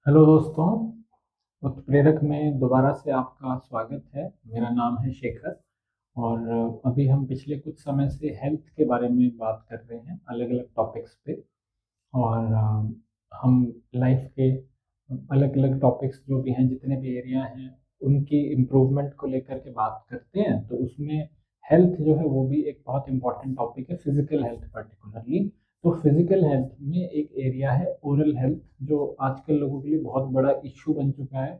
Hello दोस्तों। उत्प्रेरक में दोबारा से आपका स्वागत है। मेरा नाम है शेखर और अभी हम पिछले कुछ समय से हेल्थ के बारे में बात कर रहे हैं अलग अलग टॉपिक्स पे। और हम लाइफ के अलग अलग टॉपिक्स जो भी हैं, जितने भी एरिया हैं, उनकी इम्प्रूवमेंट को लेकर के बात करते हैं। तो उसमें हेल्थ जो है वो भी एक बहुत इंपॉर्टेंट टॉपिक है, फिजिकल हेल्थ पर्टिकुलरली। तो फिजिकल हेल्थ में एक एरिया है ओरल हेल्थ, जो आजकल लोगों के लिए बहुत बड़ा इश्यू बन चुका है।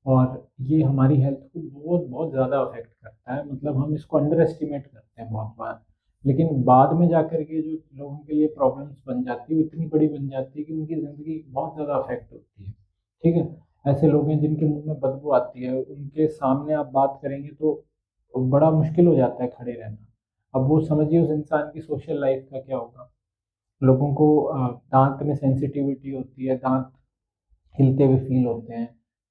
और ये हमारी हेल्थ को बहुत बहुत ज़्यादा अफेक्ट करता है। मतलब हम इसको अंडर एस्टिमेट करते हैं बहुत बार, लेकिन बाद में जाकर के जो लोगों के लिए प्रॉब्लम्स बन जाती है वो इतनी बड़ी बन जाती है कि उनकी ज़िंदगी बहुत ज़्यादा अफेक्ट होती है। ठीक है। ऐसे लोग हैं जिनके मुंह में बदबू आती है, उनके सामने आप बात करेंगे तो बड़ा मुश्किल हो जाता है खड़े रहना। अब वो समझिए उस इंसान की सोशल लाइफ का क्या होगा। लोगों को दांत में सेंसिटिविटी होती है, दांत हिलते हुए फील होते हैं।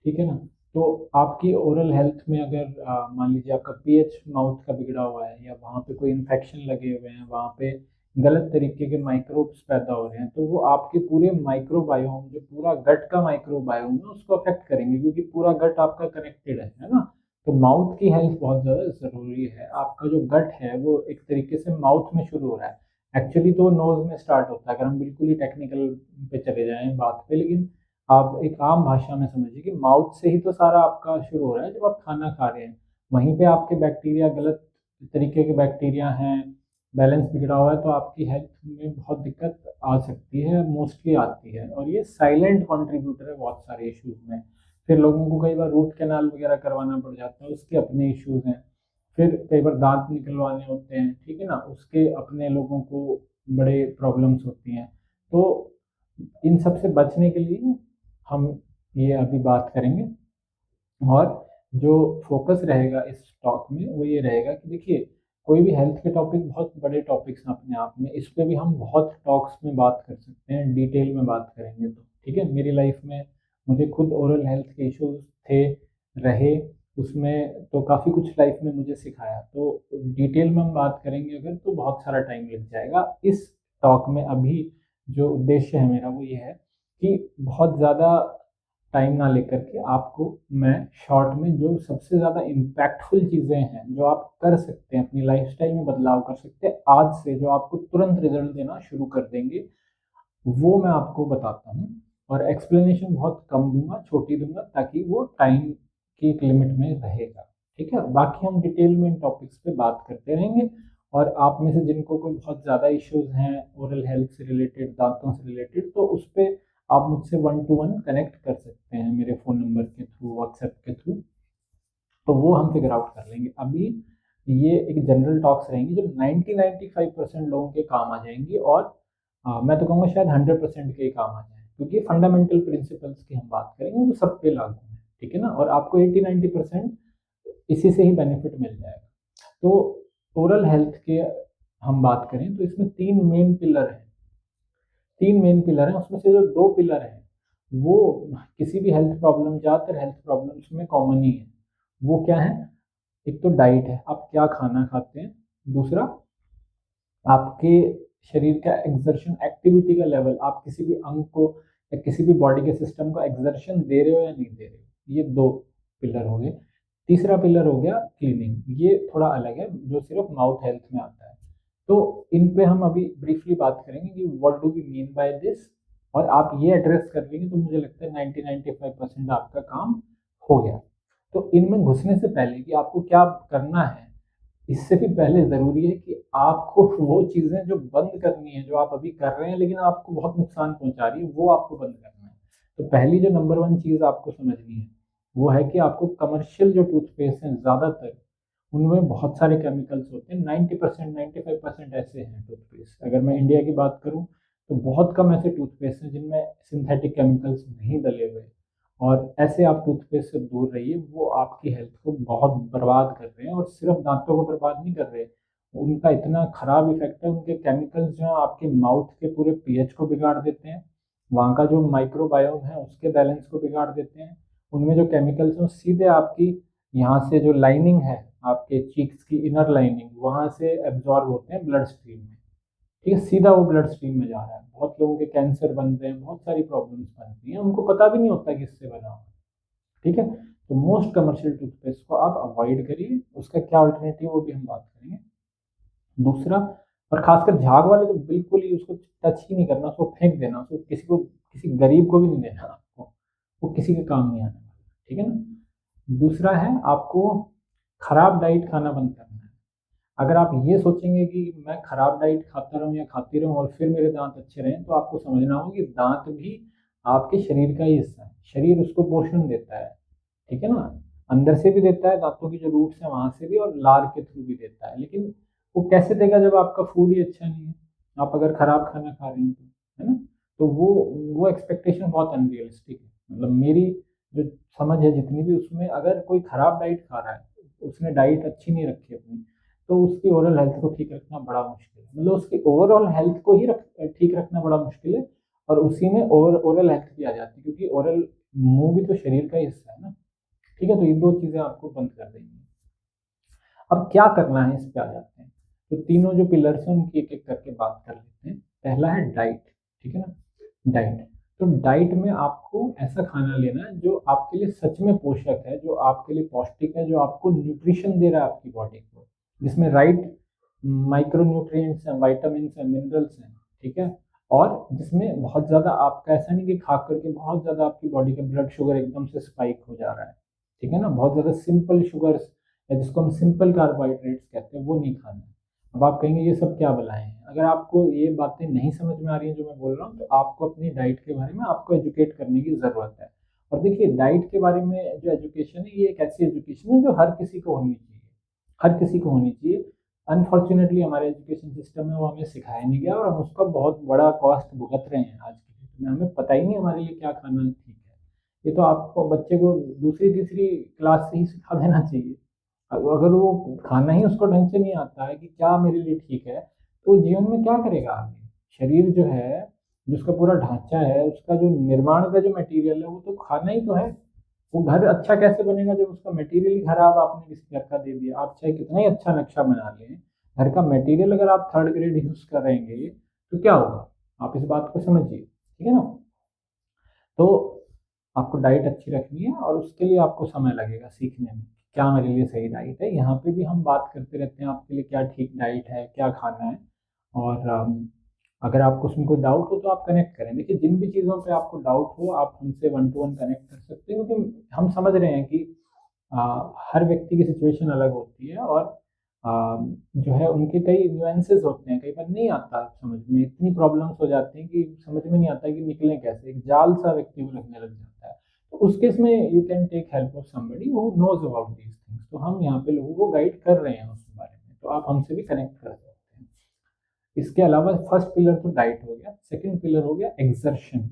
ठीक है ना। तो आपकी ओरल हेल्थ में अगर मान लीजिए आपका पीएच माउथ का बिगड़ा हुआ है, या वहाँ पे कोई इन्फेक्शन लगे हुए हैं, वहाँ पे गलत तरीके के माइक्रोब्स पैदा हो रहे हैं, तो वो आपके पूरे माइक्रोबायोम, जो पूरा गट का माइक्रोबायोम है, उसको अफेक्ट करेंगे, क्योंकि पूरा गट आपका कनेक्टेड है ना। तो माउथ की हेल्थ बहुत ज़्यादा ज़रूरी है। आपका जो गट है वो एक तरीके से माउथ में शुरू हो रहा है। एक्चुअली तो नोज में स्टार्ट होता है, अगर हम बिल्कुल ही टेक्निकल पे चले जाएं बात पे। लेकिन आप एक आम भाषा में समझिए कि माउथ से ही तो सारा आपका शुरू हो रहा है। जब आप खाना खा रहे हैं, वहीं पे आपके बैक्टीरिया गलत तरीके के बैक्टीरिया हैं, बैलेंस बिगड़ा हुआ है, तो आपकी हेल्थ में बहुत दिक्कत आ सकती है, मोस्टली आती है। और ये साइलेंट कंट्रीब्यूटर है बहुत सारे इश्यूज में। फिर लोगों को कई बार रूट कैनाल वगैरह करवाना पड़ जाता है, उसके अपने इश्यूज हैं। फिर कई बार दांत निकलवाने होते हैं, ठीक है ना, उसके अपने लोगों को बड़े प्रॉब्लम्स होती हैं। तो इन सब से बचने के लिए हम ये अभी बात करेंगे। और जो फोकस रहेगा इस टॉक में वो ये रहेगा कि देखिए, कोई भी हेल्थ के टॉपिक बहुत बड़े टॉपिक्स हैं अपने आप में। इस पे भी हम बहुत टॉक्स में बात कर सकते हैं, डिटेल में बात करेंगे तो। ठीक है। मेरी लाइफ में मुझे खुद ओरल हेल्थ के इश्यूज थे, रहे, उसमें तो काफ़ी कुछ लाइफ ने मुझे सिखाया। तो डिटेल में हम बात करेंगे अगर, तो बहुत सारा टाइम लग जाएगा इस टॉक में। अभी जो उद्देश्य है मेरा वो ये है कि बहुत ज़्यादा टाइम ना लेकर के आपको मैं शॉर्ट में जो सबसे ज़्यादा इम्पैक्टफुल चीज़ें हैं जो आप कर सकते हैं, अपनी लाइफस्टाइल में बदलाव कर सकते हैं आज से, जो आपको तुरंत रिजल्ट देना शुरू कर देंगे, वो मैं आपको बताता हूँ। और एक्सप्लेनेशन बहुत कम दूंगा, छोटी दूंगा, ताकि वो टाइम की एक लिमिट में रहेगा। ठीक है। बाकी हम डिटेल में इन टॉपिक्स पे बात करते रहेंगे। और आप में से जिनको कोई बहुत ज़्यादा इश्यूज हैं ओरल हेल्थ से रिलेटेड, दांतों से रिलेटेड, तो उस पर आप मुझसे 1 to 1 कनेक्ट कर सकते हैं मेरे फ़ोन नंबर के थ्रू, व्हाट्सएप के थ्रू। तो वो हम फिगर आउट कर लेंगे। अभी ये एक जनरल टॉक्स रहेंगी जो 90-95% लोगों के काम आ जाएंगी। और मैं तो कहूँगा शायद 100% के ही काम आ जाए, क्योंकि फंडामेंटल प्रिंसिपल्स की हम बात करेंगे वो सब पे लागू है। ठीक है ना। और आपको 80-90% इसी से ही बेनिफिट मिल जाएगा। तो ओरल हेल्थ के हम बात करें तो इसमें 3 मेन पिलर हैं। 3 मेन पिलर हैं, उसमें से जो 2 पिलर हैं वो किसी भी हेल्थ प्रॉब्लम, ज़्यादातर हेल्थ प्रॉब्लम्स में कॉमन ही है। वो क्या है? एक तो डाइट है, आप क्या खाना खाते हैं। दूसरा, आपके शरीर का एक्सर्शन एक्टिविटी का लेवल, आप किसी भी अंग को या किसी भी बॉडी के सिस्टम को एक्सर्शन दे रहे हो या नहीं दे रहे हो। ये 2 पिलर हो गए। तीसरा पिलर हो गया क्लीनिंग। ये थोड़ा अलग है, जो सिर्फ माउथ हेल्थ में आता है। तो इन पे हम अभी ब्रीफली बात करेंगे कि what do we mean by this. और आप ये एड्रेस कर लेंगे तो मुझे लगता है 90-95% आपका काम हो गया। तो इनमें घुसने से पहले कि आपको क्या करना है, इससे भी पहले ज़रूरी है कि आपको वो चीज़ें जो बंद करनी है, जो आप अभी कर रहे हैं लेकिन आपको बहुत नुकसान पहुंचा रही है, वो आपको बंद करना है। तो पहली जो नंबर 1 चीज़ आपको समझनी है वो है कि आपको कमर्शियल जो टूथपेस्ट हैं, ज़्यादातर उनमें बहुत सारे केमिकल्स होते हैं। 90%, 95% ऐसे हैं टूथपेस्ट। अगर मैं इंडिया की बात करूँ तो बहुत कम ऐसे टूथपेस्ट हैं जिनमें सिंथेटिक केमिकल्स नहीं डले हुए। और ऐसे आप टूथपेस्ट से दूर रहिए, वो आपकी हेल्थ को बहुत बर्बाद कर रहे हैं। और सिर्फ दांतों को बर्बाद नहीं कर रहे, उनका इतना खराब इफेक्ट है, उनके केमिकल्स जो हैं आपके माउथ के पूरे पीएच को बिगाड़ देते हैं। वहाँ का जो माइक्रोबायोम है उसके बैलेंस को बिगाड़ देते हैं। उनमें जो केमिकल्स हैं वो सीधे आपकी यहाँ से जो लाइनिंग है, आपके चीक्स की इनर लाइनिंग, वहाँ से एब्जॉर्ब होते हैं ब्लड स्ट्रीम में। ठीक है, सीधा वो ब्लड स्ट्रीम में जा रहा है। बहुत लोगों के कैंसर बन रहे हैं, बहुत सारी प्रॉब्लम्स बन रही हैं, उनको पता भी नहीं होता कि इससे बना हुआ। ठीक है, तो मोस्ट कमर्शियल टूथपेस्ट को आप अवॉइड करिए, उसका क्या अल्टरनेटिव वो भी हम बात करेंगे। दूसरा, और खासकर झाग वाले तो बिल्कुल ही उसको टच ही नहीं करना, उसको फेंक देना, उसको किसी गरीब को भी नहीं देना आपको, वो किसी के काम नहीं आने वाला। ठीक है ना। दूसरा है, आपको खराब डाइट खाना बंद करना है। अगर आप ये सोचेंगे कि मैं खराब डाइट खाता रहूं या खाती रहूं और फिर मेरे दांत अच्छे रहें, तो आपको समझना होगा कि दांत भी आपके शरीर का ही हिस्सा है, शरीर उसको पोषण देता है। ठीक है ना, अंदर से भी देता है, दांतों की जो रूट्स है वहां से भी, और लार के थ्रू भी देता है। लेकिन वो कैसे देगा जब आपका फूड ही अच्छा नहीं है, आप अगर खराब खाना खा रहे हैं तो, है ना। तो वो एक्सपेक्टेशन बहुत अनरियलिस्टिक है। मतलब मेरी जो समझ है जितनी भी, उसमें अगर कोई खराब डाइट खा रहा है, उसने डाइट अच्छी नहीं रखी अपनी, तो उसकी ओरल हेल्थ को ठीक रखना बड़ा मुश्किल है। मतलब उसकी ओवरऑल हेल्थ को ही ठीक रखना बड़ा मुश्किल है, और उसी में ओरल हेल्थ भी आ जाती है, क्योंकि ओरल मुंह भी तो शरीर का ही हिस्सा है ना। ठीक है, तो ये दो चीजें आपको बंद कर देंगी। अब क्या करना है, इस पे आ जाते हैं। तो तीनों जो पिलर्स हैं उनकी एक एक करके बात कर लेते हैं। पहला है डाइट। ठीक है ना, डाइट। तो डाइट में आपको ऐसा खाना लेना है जो आपके लिए सच में पोषक है, जो आपके लिए पौष्टिक है, जो आपको न्यूट्रिशन दे रहा है आपकी बॉडी को, जिसमें राइट माइक्रो न्यूट्रिएंट्स हैं, वाइटामिन हैं, मिनरल्स हैं। ठीक है, और जिसमें बहुत ज़्यादा आपका ऐसा नहीं कि खा करके बहुत ज़्यादा आपकी बॉडी का ब्लड शुगर एकदम से स्पाइक हो जा रहा है। ठीक है ना, बहुत ज़्यादा सिंपल शुगर्स, या जिसको हम सिंपल कार्बोहाइड्रेट्स कहते हैं, वो नहीं खाना है। अब आप कहेंगे ये सब क्या बलाएं हैं। अगर आपको ये बातें नहीं समझ में आ रही हैं जो मैं बोल रहा हूँ, तो आपको अपनी डाइट के बारे में आपको एजुकेट करने की ज़रूरत है। और देखिए, डाइट के बारे में जो एजुकेशन है, ये एक ऐसी एजुकेशन है जो हर किसी को होनी चाहिए, हर किसी को होनी चाहिए। अनफॉर्चुनेटली हमारे एजुकेशन सिस्टम में वो हमें सिखाया नहीं गया, और हम उसका बहुत बड़ा कॉस्ट भुगत रहे हैं आज के डेट में। हमें पता ही नहीं हमारे लिए क्या खाना ठीक है। ये तो आपको बच्चे को दूसरी तीसरी क्लास से ही सिखा देना चाहिए। अगर वो खाना ही उसको ढंग से नहीं आता है कि क्या मेरे लिए ठीक है, तो जीवन में क्या करेगा आगे। शरीर जो है, जिसका पूरा ढांचा है, उसका जो निर्माण का जो मटेरियल है, वो तो खाना ही तो है। वो घर अच्छा कैसे बनेगा जब उसका मटेरियल ही खराब आपने किसी घर का दे दिया। आप चाहे कितना ही अच्छा नक्शा बना लें, घर का मटेरियल अगर आप थर्ड ग्रेड यूज करेंगे, तो क्या होगा। आप इस बात को समझिए। ठीक है ना। तो आपको डाइट अच्छी रखनी है, और उसके लिए आपको समय लगेगा सीखने में, क्या मेरे लिए सही डाइट है। यहाँ पे भी हम बात करते रहते हैं आपके लिए क्या ठीक डाइट है, क्या खाना है। और अगर आपको उसमें कोई डाउट हो तो आप कनेक्ट करें। देखिए, जिन भी चीज़ों पे आपको डाउट हो, आप हमसे वन टू वन कनेक्ट कर सकते हैं, क्योंकि हम समझ रहे हैं कि हर व्यक्ति की सिचुएशन अलग होती है, और जो है उनके कई न्यूएंसेस होते हैं, कई बार नहीं आता समझ में, इतनी प्रॉब्लम्स हो जाती हैं कि समझ में नहीं आता कि निकलें कैसे, एक जाल सा व्यक्ति को लगने लग जाता है। तो उस केस में you can take help of somebody who knows about these things. तो हम यहाँ पे लोगों को गाइड कर रहे हैं उस बारे में, तो आप हमसे भी कनेक्ट कर सकते हैं। इसके अलावा फर्स्ट पिलर तो डाइट हो गया, सेकंड पिलर हो गया एक्सर्शन,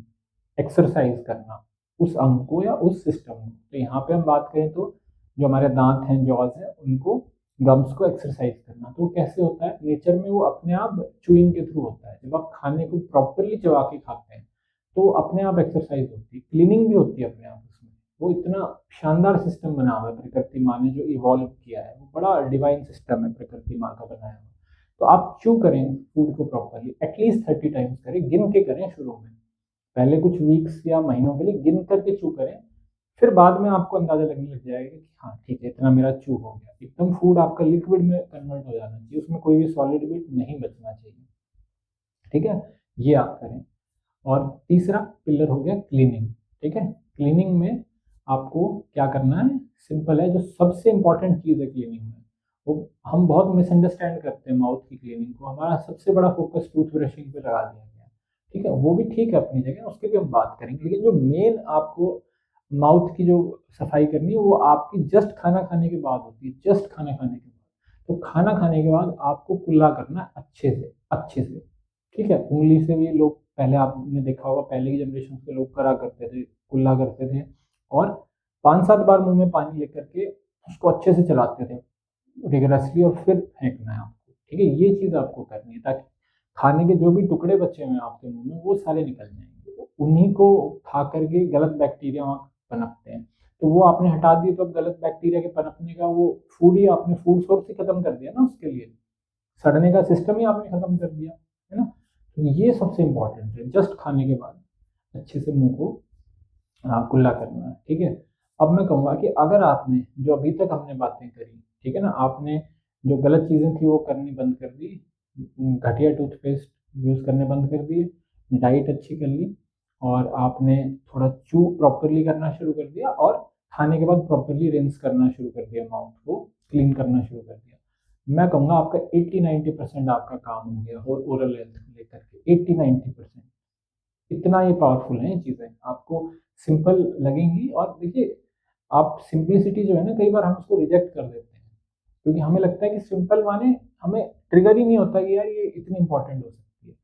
एक्सरसाइज करना उस अंग को या उस सिस्टम को। तो यहाँ पे हम बात करें तो जो हमारे दांत हैं, जॉज हैं, उनको, गम्स को एक्सरसाइज करना। तो कैसे होता है नेचर में, वो अपने आप चूइंग के थ्रू होता है। जब आप खाने को प्रॉपरली चबा के खाते हैं, तो अपने आप एक्सरसाइज होती है, क्लीनिंग भी होती है अपने आप उसमें। वो इतना शानदार सिस्टम बना हुआ है प्रकृति माँ ने जो इवॉल्व किया है, वो बड़ा डिवाइन सिस्टम है प्रकृति माँ का बनाया हुआ। तो आप चू करें फूड को प्रॉपरली, एटलीस्ट 30 टाइम्स करें, गिन के करें शुरू में, पहले कुछ वीक्स या महीनों के लिए गिन करके चू करें। फिर बाद में आपको अंदाजा लगने लग जाएगा कि हाँ ठीक है, इतना मेरा चू हो गया। एकदम फूड आपका लिक्विड में कन्वर्ट हो जाना चाहिए, उसमें कोई भी सॉलिड बिट नहीं बचना चाहिए। ठीक है, ये आप करें। और तीसरा पिलर हो गया क्लीनिंग। ठीक है, क्लीनिंग में आपको क्या करना है, सिंपल है। जो सबसे इंपॉर्टेंट चीज़ है क्लीनिंग में, वो हम बहुत मिसअंडरस्टैंड करते हैं माउथ की क्लीनिंग को। हमारा सबसे बड़ा फोकस टूथ ब्रशिंग पे लगा दिया गया। ठीक है, वो भी ठीक है अपनी जगह, उसके भी हम बात करेंगे। लेकिन जो मेन आपको माउथ की जो सफाई करनी है, वो आपकी जस्ट खाना खाने के बाद होती है, जस्ट खाना खाने के बाद। तो खाना खाने के बाद आपको कुल्ला करना है अच्छे से, अच्छे से। ठीक है, उंगली से भी लोग, पहले आपने देखा होगा, पहले की जनरेशन के लोग करा करते थे, कुल्ला करते थे, और 5-7 बार मुंह में पानी लेकर के उसको अच्छे से चलाते थे रिगरसली, और फिर फेंकना है आपको। ठीक है, ये चीज़ आपको करनी है, ताकि खाने के जो भी टुकड़े बचे हुए हैं आपके मुंह में, वो सारे निकल जाएंगे। उन्हीं को खा करके गलत बैक्टीरिया वहाँ पनपते हैं। तो वो आपने हटा दिए, तो अब गलत बैक्टीरिया के पनपने का वो फूड ही आपने फूड सोर्स ही खत्म कर दिया ना उसके लिए, सड़ने का सिस्टम ही आपने खत्म कर दिया, है ना। तो ये सबसे इम्पोर्टेंट है, जस्ट खाने के बाद अच्छे से मुंह को कुल्ला करना है, ठीक है। अब मैं कहूँगा कि अगर आपने जो अभी तक हमने बातें करी, ठीक है ना, आपने जो गलत चीज़ें थी वो करनी बंद कर दी, घटिया टूथपेस्ट यूज़ करने बंद कर दिए, डाइट अच्छी कर ली, और आपने थोड़ा चू प्रॉपरली करना शुरू कर दिया, और खाने के बाद प्रॉपरली रिंस करना शुरू कर दिया, माउथ को क्लीन करना शुरू कर दिया, मैं कहूँगा आपका 80-90% आपका काम हो गया और ओरल हेल्थ को लेकर के 80-90%। इतना ये पावरफुल है ये चीज़ें, आपको सिंपल लगेंगी। और देखिए, आप सिंपलिसिटी जो है ना, कई बार हम उसको रिजेक्ट कर देते हैं, क्योंकि हमें लगता है कि सिंपल माने हमें ट्रिगर ही नहीं होता कि यार ये इतनी इंपॉर्टेंट हो सकती है।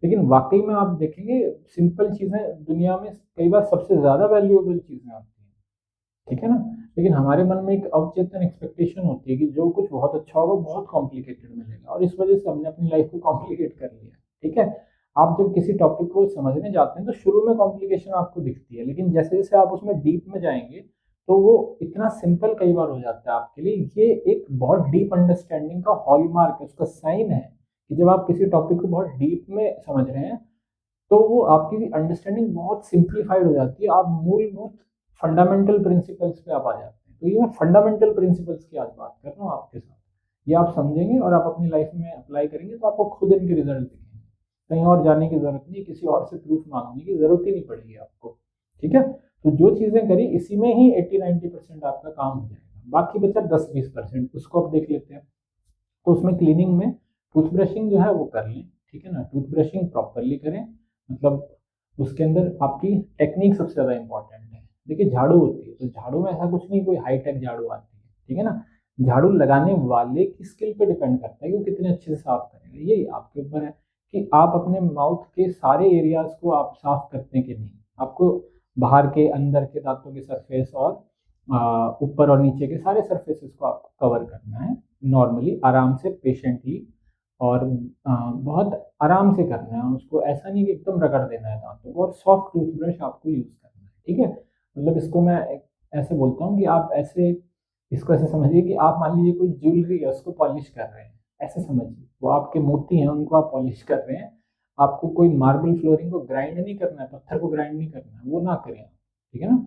लेकिन वाकई में आप देखेंगे, सिंपल चीज़ें दुनिया में कई बार सबसे ज़्यादा वैल्यूएबल चीज़ें आती हैं, ठीक है ना। लेकिन हमारे मन में एक अवचेतन एक्सपेक्टेशन होती है कि जो कुछ बहुत अच्छा होगा बहुत कॉम्प्लिकेटेड मिलेगा, और इस वजह से हमने अपनी लाइफ को कॉम्प्लिकेट कर लिया, ठीक है। आप जब किसी टॉपिक को समझने जाते हैं तो शुरू में कॉम्प्लिकेशन आपको दिखती है, लेकिन जैसे जैसे आप उसमें डीप में जाएंगे तो वो इतना सिंपल कई बार हो जाता है आपके लिए। ये एक बहुत डीप अंडरस्टैंडिंग का हॉलमार्क है, उसका साइन है कि जब आप किसी टॉपिक को बहुत डीप में समझ रहे हैं तो वो आपकी अंडरस्टैंडिंग बहुत सिंप्लीफाइड हो जाती है, आप मूलभूत फंडामेंटल प्रिंसिपल्स पे आप आ जाते हैं। तो ये मैं फंडामेंटल प्रिंसिपल्स की आज बात कर रहा हूँ आपके साथ, ये आप समझेंगे और आप अपनी लाइफ में अप्लाई करेंगे तो आपको खुद इनके रिजल्ट दिखेंगे, कहीं और जाने की जरूरत नहीं, किसी और से प्रूफ मांगने की जरूरत ही नहीं पड़ेगी आपको, ठीक है। तो जो चीजें करी इसी में ही 80-90% आपका काम हो जाएगा, बाकी बचा 10-20%, उसको आप देख लेते हैं। तो उसमें क्लीनिंग में टूथब्रशिंग जो है वो कर लें, ठीक है ना, टूथब्रशिंग प्रॉपरली करें, मतलब उसके अंदर आपकी टेक्निक सबसे ज़्यादा इंपॉर्टेंट है। देखिए, झाड़ू होती है तो झाड़ू में ऐसा कुछ नहीं कोई हाईटेक झाड़ू आती है, ठीक है ना। झाड़ू लगाने वाले की स्किल पे डिपेंड करता है कि वो कितने अच्छे से साफ करेगा, यही आपके ऊपर है कि आप अपने माउथ के सारे एरियाज को आप साफ करते हैं कि नहीं। आपको बाहर के अंदर के दांतों के सरफेस और ऊपर और नीचे के सारे सरफेसेस को आपको कवर करना है, नॉर्मली आराम से पेशेंटली, और बहुत आराम से करना है उसको, ऐसा नहीं कि एकदम रगड़ देना है दांतों को, और सॉफ्ट टूथब्रश आपको यूज़ करना है, ठीक है। मतलब इसको मैं ऐसे बोलता हूँ कि आप ऐसे इसको ऐसे समझिए कि आप मान लीजिए कोई ज्वेलरी है उसको पॉलिश कर रहे हैं, ऐसे समझिए वो आपके मोती हैं उनको आप पॉलिश कर रहे हैं। आपको कोई मार्बल फ्लोरिंग को ग्राइंड नहीं करना है, पत्थर को ग्राइंड नहीं करना है, वो ना करें, ठीक है ना।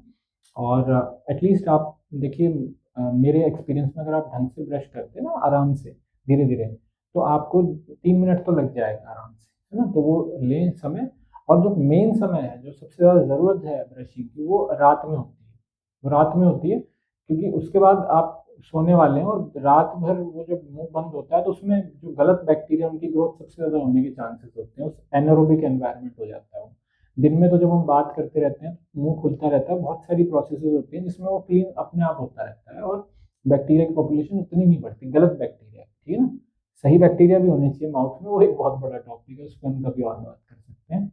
और एटलीस्ट आप देखिए, मेरे एक्सपीरियंस में अगर आप ढंग से ब्रश करते हैं ना, आराम से धीरे धीरे, तो आपको 3 मिनट तो लग जाएगा आराम से, है ना। तो वो लें समय, और जो मेन समय है, जो सबसे ज़्यादा ज़रूरत है ब्रशिंग की, वो रात में होती है, वो रात में होती है, क्योंकि उसके बाद आप सोने वाले हैं और रात भर वो जब मुंह बंद होता है तो उसमें जो गलत बैक्टीरिया उनकी ग्रोथ सबसे ज़्यादा होने के चांसेस होते हैं, उस एनारोबिक एनवायरनमेंट हो जाता है वो। दिन में तो जब हम बात करते रहते हैं मुंह खुलता रहता है, बहुत सारी प्रोसेसेस होती हैं जिसमें वो क्लीन अपने आप होता रहता है, और बैक्टीरिया की पॉपुलेशन उतनी नहीं बढ़ती, गलत बैक्टीरिया, ठीक है ना। सही बैक्टीरिया भी होने चाहिए माउथ में, वो एक बहुत बड़ा टॉपिक है, उस पर हम कभी और बात कर सकते हैं।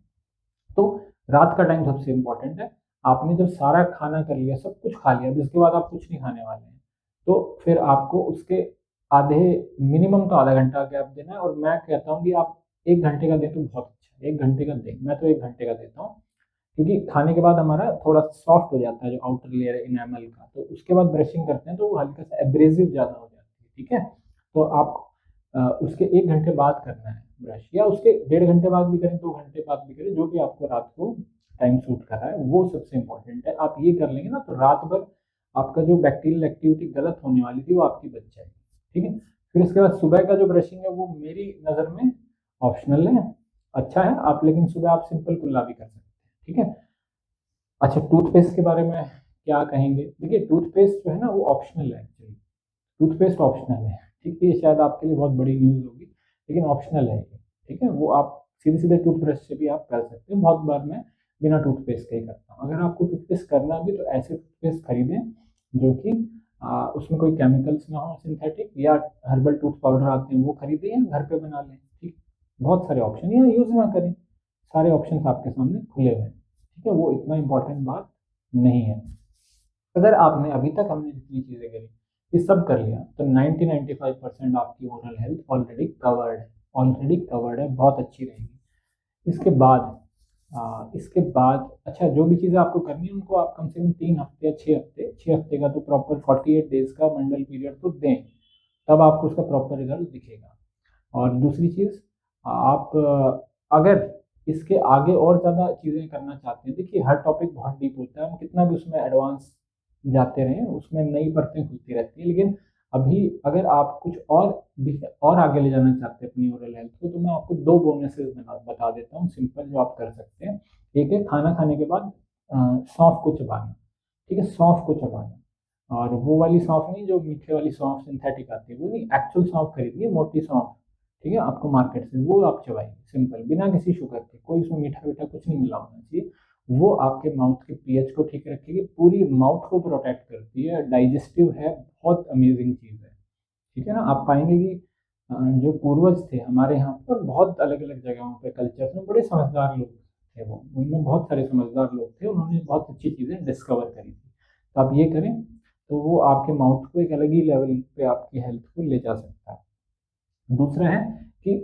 तो रात का टाइम सबसे इम्पोर्टेंट है। आपने जब सारा खाना कर लिया, सब कुछ खा लिया, जिसके बाद आप कुछ नहीं खाने वाले हैं, तो फिर आपको उसके आधे, मिनिमम तो आधा घंटा गैप देना है, और मैं कहता हूँ कि आप 1 घंटे का दें तो बहुत अच्छा है, 1 घंटे का दें, मैं तो 1 घंटे का देता हूँ, क्योंकि खाने के बाद हमारा थोड़ा सॉफ्ट हो जाता है जो आउटर लेयर है इनेमल का, तो उसके बाद ब्रशिंग करते हैं तो वो हल्का सा एब्रेसिव ज़्यादा हो जाती है, ठीक है। तो आप उसके 1 घंटे बाद करना है ब्रश, या उसके 1.5 घंटे बाद भी करें, 2 घंटे बाद भी करें, जो भी आपको रात को टाइम सूट कर रहा है, वो सबसे इंपॉर्टेंट है। आप ये कर लेंगे ना तो रात भर आपका जो बैक्टीरियल एक्टिविटी गलत होने वाली थी वो आपकी बच जाएगी, ठीक है। फिर उसके बाद सुबह का जो ब्रशिंग है वो मेरी नज़र में ऑप्शनल है, अच्छा है आप, लेकिन सुबह आप सिंपल कुल्ला भी कर सकते हैं, ठीक है। अच्छा, टूथपेस्ट के बारे में क्या कहेंगे? देखिए, टूथपेस्ट जो है ना वो ऑप्शनल है एक्चुअली, टूथपेस्ट ऑप्शनल है, ठीक है। ये शायद आपके लिए बहुत बड़ी न्यूज़ होगी, लेकिन ऑप्शनल है ये, ठीक है। वो आप सीधे सीधे टूथब्रश से भी आप कर सकते हैं, बहुत बार मैं बिना टूथपेस्ट के ही करता हूँ। अगर आपको टूथपेस्ट करना भी तो ऐसे टूथपेस्ट खरीदें जो कि उसमें कोई केमिकल्स ना हो सिंथेटिक, या हर्बल टूथ पाउडर आते हैं वो खरीदें, या घर पे बना लें, ठीक। बहुत सारे ऑप्शन, या यूज़ ना करें, सारे ऑप्शन आपके सामने खुले हुए हैं, ठीक है। वो इतना इंपॉर्टेंट बात नहीं है। अगर आपने अभी तक हमने जितनी चीज़ें करी ये सब कर लिया तो 90-95% आपकी ओरल हेल्थ ऑलरेडी कवर्ड है, ऑलरेडी कवर्ड है, बहुत अच्छी रहेगी। इसके बाद अच्छा, जो भी चीज़ें आपको करनी है उनको आप कम से कम 3 हफ्ते या 6 हफ्ते का तो प्रॉपर 48 डेज का मंडल पीरियड तो दें, तब आपको उसका प्रॉपर रिजल्ट दिखेगा। और दूसरी चीज़, आप अगर इसके आगे और ज़्यादा चीज़ें करना चाहते हैं, देखिए हर टॉपिक बहुत डीप होता है, हम कितना भी उसमें एडवांस जाते रहें उसमें नई परतें खुलती रहती है, लेकिन अभी अगर आप कुछ और भी और आगे ले जाना चाहते हैं अपनी ओरल हेल्थ को, तो मैं आपको दो बोनसेस बता देता हूँ सिंपल, जो आप कर सकते हैं। एक है खाना खाने के बाद सौंफ को चबाना। ठीक है, सौंफ को चबाना, और वो वाली सौंफ नहीं जो मीठे वाली सौंफ सिंथेटिक आती है, वो नहीं, एक्चुअल सौंफ खरीदिए, मोटी सौंफ। ठीक है, आपको मार्केट से वो आप चबाइए सिंपल, बिना किसी शुगर के, कोई उसमें मीठा वीठा कुछ नहीं मिला होना चाहिए। वो आपके माउथ के पीएच को ठीक रखेगी, पूरी माउथ को प्रोटेक्ट करती है, डाइजेस्टिव है, बहुत अमेजिंग चीज़ है। ठीक है ना, आप पाएंगे कि जो पूर्वज थे हमारे यहाँ पर, बहुत अलग अलग जगहों पे कल्चर में बड़े समझदार लोग थे, वो उनमें बहुत सारे समझदार लोग थे, उन्होंने बहुत अच्छी चीज़ें डिस्कवर करी थी। तो आप ये करें तो वो आपके माउथ को एक अलग ही लेवल पे आपकी हेल्थ को ले जा सकता है। दूसरा है कि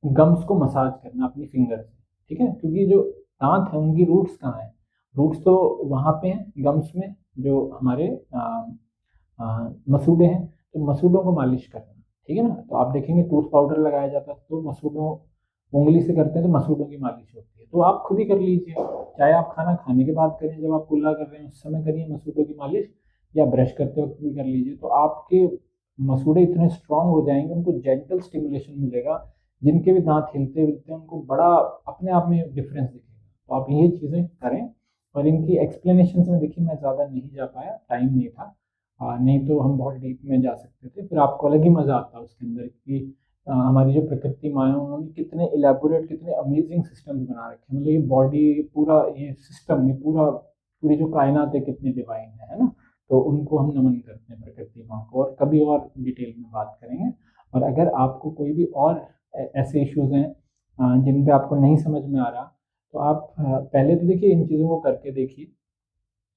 गम्स को मसाज करना अपनी फिंगर से। ठीक है, क्योंकि जो दांत है उनकी रूट्स कहाँ है, रूट्स तो वहाँ पे हैं गम्स में, जो हमारे मसूड़े हैं, तो मसूड़ों को मालिश करना। ठीक है ना, तो आप देखेंगे टूथ पाउडर लगाया जाता है तो मसूड़ों, उंगली से करते हैं तो मसूड़ों की मालिश होती है, तो आप खुद ही कर लीजिए, चाहे आप खाना खाने के बाद करें, जब आप कुल्ला कर रहे हैं उस समय करिए मसूड़ों की मालिश, या ब्रश करते वक्त भी कर लीजिए, तो आपके मसूड़े इतने स्ट्रांग हो जाएंगे, उनको जेंटल स्टिमुलेशन मिलेगा, जिनके भी दांत हिलते हिलते हैं उनको बड़ा अपने आप में डिफरेंस दिखेगा। तो आप ये चीज़ें करें, और इनकी एक्सप्लेनेशन में देखिए मैं ज़्यादा नहीं जा पाया, टाइम नहीं था, नहीं तो हम बहुत डीप में जा सकते थे, फिर आपको अलग ही मज़ा आता उसके अंदर कि हमारी जो प्रकृति माँ है उन्होंने कितने इलेबोरेट, कितने अमेजिंग सिस्टम्स बना रखे हैं, मतलब ये बॉडी पूरा ये सिस्टम, ये पूरा पूरी जो कायनात है कितनी डिवाइन है ना। तो उनको हम नमन करते हैं प्रकृति माँ को, और कभी और डिटेल में बात करेंगे। और अगर आपको कोई भी और ऐसे इश्यूज हैं जिन पे आपको नहीं समझ में आ रहा, तो आप पहले तो देखिए इन चीज़ों को करके देखिए,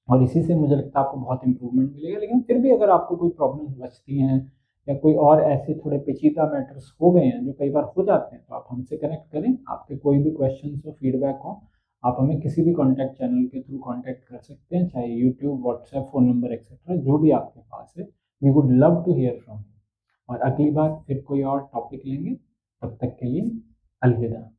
और इसी से मुझे लगता है आपको बहुत इंप्रूवमेंट मिलेगा। लेकिन फिर भी अगर आपको कोई प्रॉब्लम्स बचती हैं, या कोई और ऐसे थोड़े पेचीदा मैटर्स हो गए हैं जो कई बार हो जाते हैं, तो आप हमसे कनेक्ट करें, आपके कोई भी क्वेश्चन हो, फीडबैक हो, आप हमें किसी भी कॉन्टैक्ट चैनल के थ्रू कॉन्टैक्ट कर सकते हैं, चाहे YouTube, WhatsApp, phone number etcetera, जो भी आपके पास है। We would love to hear from you. और अगली बार फिर कोई और टॉपिक लेंगे, तब तक के लिए अलविदा।